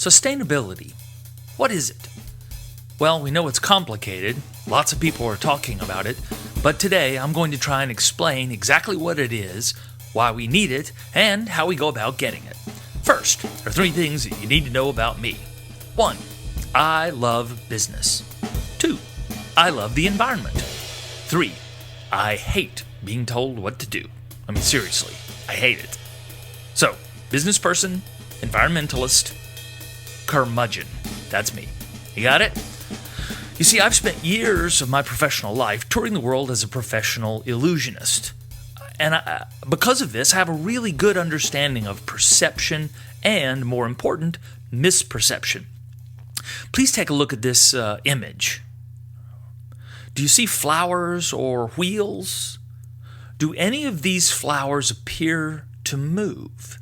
Sustainability. What is it? Well, we know it's complicated. Lots of people are talking about it. But today I'm going to try and explain exactly what it is, why we need it, and how we go about getting it. First, there are 3 things that you need to know about me. 1. I love business. 2. I love the environment. 3. I hate being told what to do. I mean, seriously, I hate it. So, business person, environmentalist, curmudgeon. That's me. You got it? You see, I've spent years of my professional life touring the world as a professional illusionist. And because of this, I have a really good understanding of perception and, more important, misperception. Please take a look at this image. Do you see flowers or wheels? Do any of these flowers appear to move?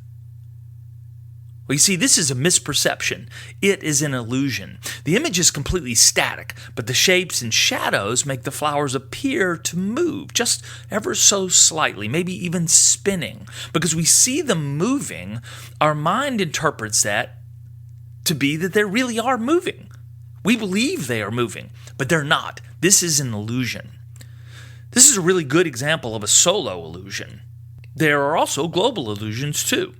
Well, you see, this is a misperception. It is an illusion. The image is completely static, but the shapes and shadows make the flowers appear to move, just ever so slightly, maybe even spinning. Because we see them moving, our mind interprets that to be that they really are moving. We believe they are moving, but they're not. This is an illusion. This is a really good example of a solo illusion. There are also global illusions too.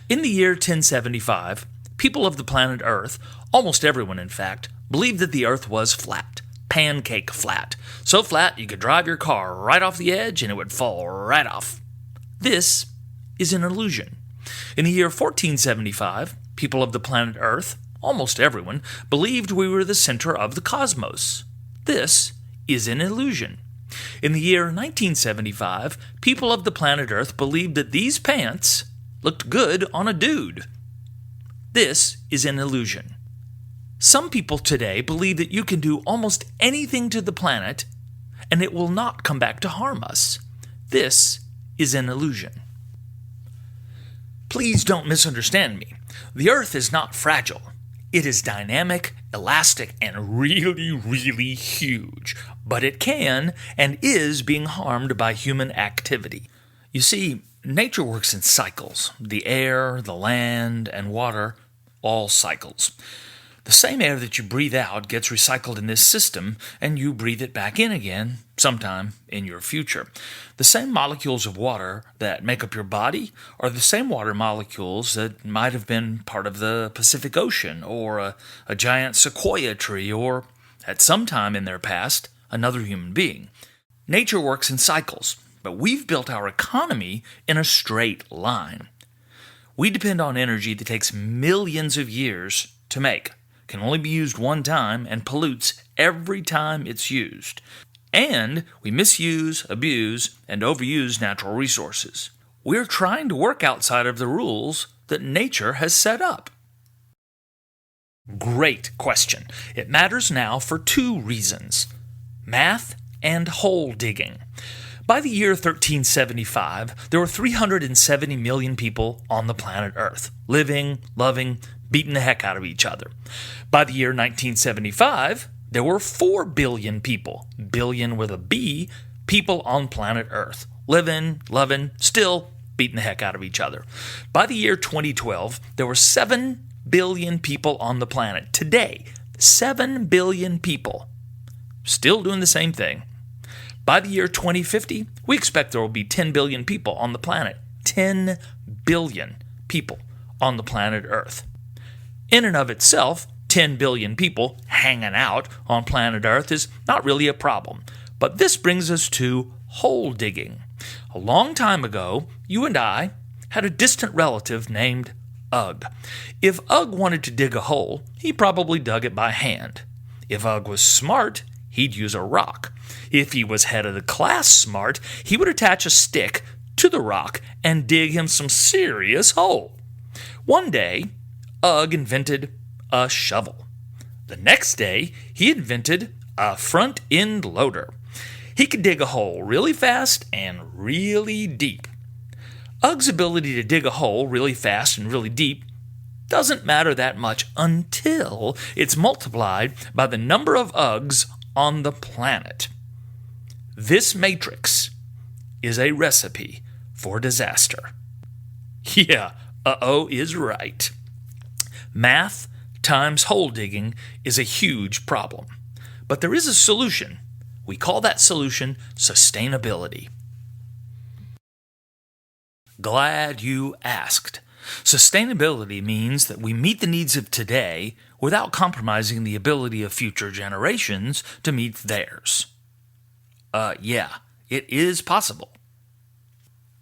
In the year 1075, people of the planet Earth, almost everyone in fact, believed that the Earth was flat, pancake flat. So flat you could drive your car right off the edge and it would fall right off. This is an illusion. In the year 1475, people of the planet Earth, almost everyone, believed we were the center of the cosmos. This is an illusion. In the year 1975, people of the planet Earth believed that these pants looked good on a dude. This is an illusion. Some people today believe that you can do almost anything to the planet and it will not come back to harm us. This is an illusion. Please don't misunderstand me. The Earth is not fragile. It is dynamic, elastic, and really, really huge. But it can and is being harmed by human activity. You see, nature works in cycles. The air, the land, and water, all cycles. The same air that you breathe out gets recycled in this system, and you breathe it back in again sometime in your future. The same molecules of water that make up your body are the same water molecules that might have been part of the Pacific Ocean, or a giant sequoia tree, or, at some time in their past, another human being. Nature works in cycles. But we've built our economy in a straight line. We depend on energy that takes millions of years to make, can only be used one time, and pollutes every time it's used. And we misuse, abuse, and overuse natural resources. We're trying to work outside of the rules that nature has set up. Great question. It matters now for 2 reasons: math and hole digging. By the year 1375, there were 370 million people on the planet Earth, living, loving, beating the heck out of each other. By the year 1975, there were 4 billion people, billion with a B, people on planet Earth, living, loving, still beating the heck out of each other. By the year 2012, there were 7 billion people on the planet. Today, 7 billion people, still doing the same thing. By the year 2050, we expect there will be 10 billion people on the planet. 10 billion people on the planet Earth. In and of itself, 10 billion people hanging out on planet Earth is not really a problem. But this brings us to hole digging. A long time ago, you and I had a distant relative named Ugg. If Ugg wanted to dig a hole, he probably dug it by hand. If Ugg was smart, he'd use a rock. If he was head of the class smart, he would attach a stick to the rock and dig him some serious hole. One day, Ugg invented a shovel. The next day, he invented a front-end loader. He could dig a hole really fast and really deep. Ugg's ability to dig a hole really fast and really deep doesn't matter that much until it's multiplied by the number of Uggs on the planet. This matrix is a recipe for disaster. Yeah, is right. Math, times hole digging is a huge problem. But there is a solution. We call that solution sustainability. Glad you asked. Sustainability means that we meet the needs of today without compromising the ability of future generations to meet theirs. Yeah, it is possible.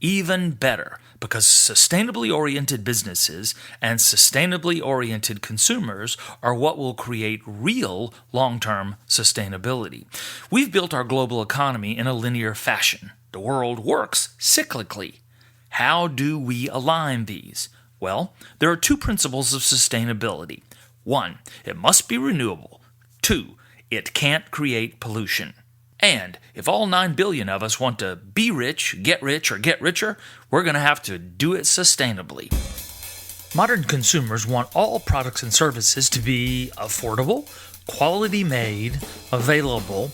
Even better, because sustainably oriented businesses and sustainably oriented consumers are what will create real long-term sustainability. We've built our global economy in a linear fashion. The world works cyclically. How do we align these? Well, there are two principles of sustainability. 1, it must be renewable. 2, it can't create pollution. And if all 9 billion of us want to be rich, or get richer, we're going to have to do it sustainably. Modern consumers want all products and services to be affordable, quality made, available,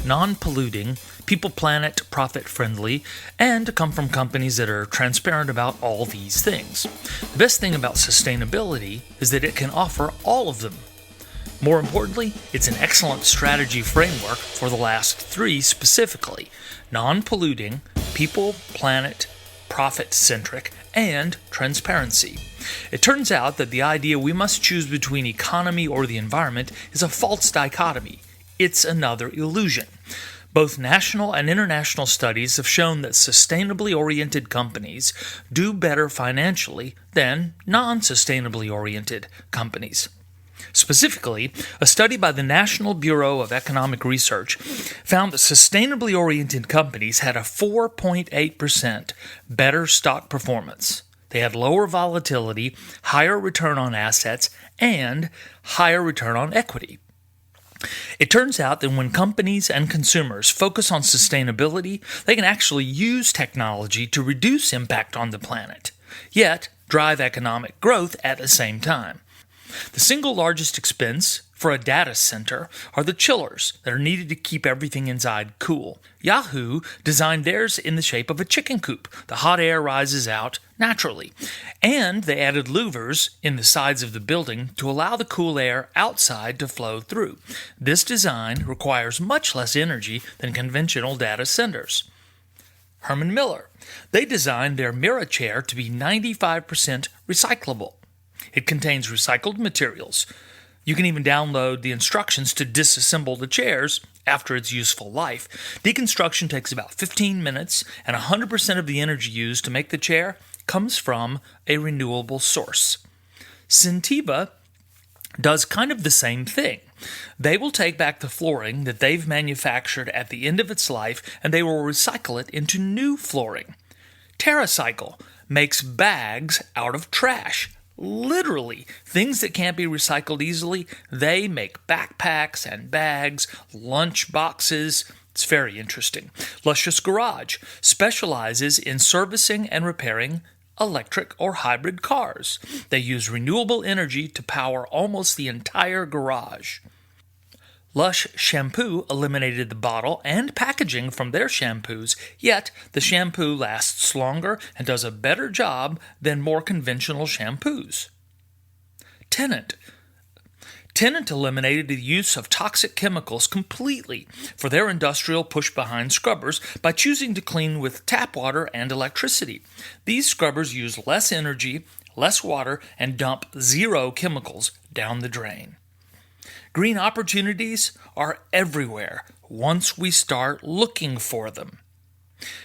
non-polluting, people, planet, profit-friendly, and to come from companies that are transparent about all these things. The best thing about sustainability is that it can offer all of them. More importantly, it's an excellent strategy framework for the last 3 specifically: non-polluting, people, planet, profit-centric, and transparency. It turns out that the idea we must choose between economy or the environment is a false dichotomy. It's another illusion. Both national and international studies have shown that sustainably oriented companies do better financially than non-sustainably oriented companies. Specifically, a study by the National Bureau of Economic Research found that sustainably oriented companies had a 4.8% better stock performance. They had lower volatility, higher return on assets, and higher return on equity. It turns out that when companies and consumers focus on sustainability, they can actually use technology to reduce impact on the planet, yet drive economic growth at the same time. The single largest expense for a data center are the chillers that are needed to keep everything inside cool. Yahoo designed theirs in the shape of a chicken coop. The hot air rises out naturally. And they added louvers in the sides of the building to allow the cool air outside to flow through. This design requires much less energy than conventional data centers. Herman Miller. They designed their Mira chair to be 95% recyclable. It contains recycled materials. You can even download the instructions to disassemble the chairs after its useful life. Deconstruction takes about 15 minutes, and 100% of the energy used to make the chair comes from a renewable source. Cintiva does kind of the same thing. They will take back the flooring that they've manufactured at the end of its life, and they will recycle it into new flooring. TerraCycle makes bags out of trash. Literally, things that can't be recycled easily, they make backpacks and bags, lunch boxes. It's very interesting. Luscious Garage specializes in servicing and repairing electric or hybrid cars. They use renewable energy to power almost the entire garage. Lush Shampoo eliminated the bottle and packaging from their shampoos, yet the shampoo lasts longer and does a better job than more conventional shampoos. Tennant eliminated the use of toxic chemicals completely for their industrial push-behind scrubbers by choosing to clean with tap water and electricity. These scrubbers use less energy, less water, and dump 0 chemicals down the drain. Green opportunities are everywhere once we start looking for them.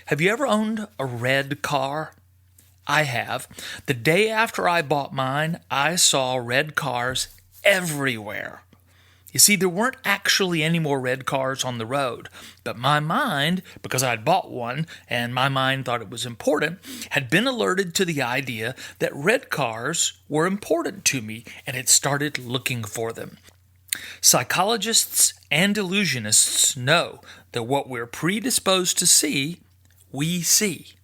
Have you ever owned a red car? I have. The day after I bought mine, I saw red cars everywhere. You see, there weren't actually any more red cars on the road, but my mind, because I'd bought one and my mind thought it was important, had been alerted to the idea that red cars were important to me, and it started looking for them. Psychologists and illusionists know that what we're predisposed to see, we see.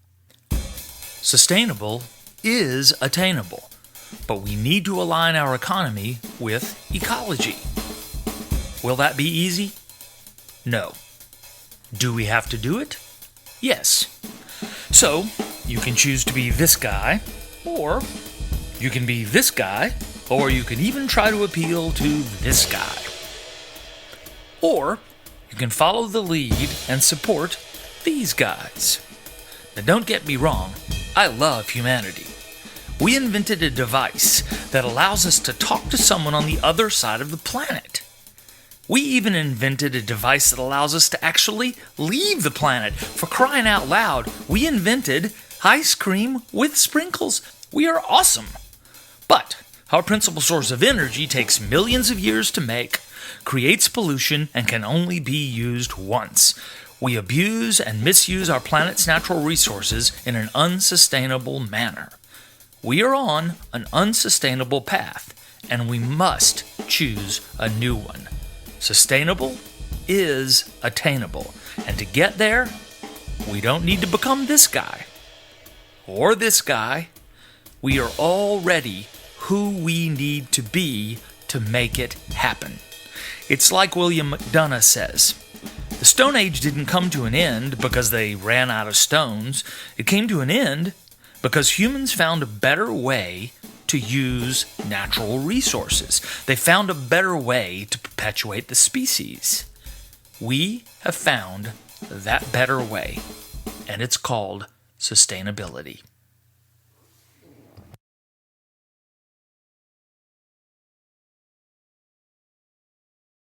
Sustainable is attainable, but we need to align our economy with ecology. Will that be easy? No. Do we have to do it? Yes. So, you can choose to be this guy, or you can be this guy, Or you can even try to appeal to this guy. Or you can follow the lead and support these guys. Now don't get me wrong, I love humanity. We invented a device that allows us to talk to someone on the other side of the planet. We even invented a device that allows us to actually leave the planet. For crying out loud, we invented ice cream with sprinkles. We are awesome. But our principal source of energy takes millions of years to make, creates pollution, and can only be used once. We abuse and misuse our planet's natural resources in an unsustainable manner. We are on an unsustainable path, and we must choose a new one. Sustainable is attainable, and to get there, we don't need to become this guy or this guy. We are already who we need to be to make it happen. It's like William McDonough says, the Stone Age didn't come to an end because they ran out of stones. It came to an end because humans found a better way to use natural resources. They found a better way to perpetuate the species. We have found that better way, and it's called sustainability.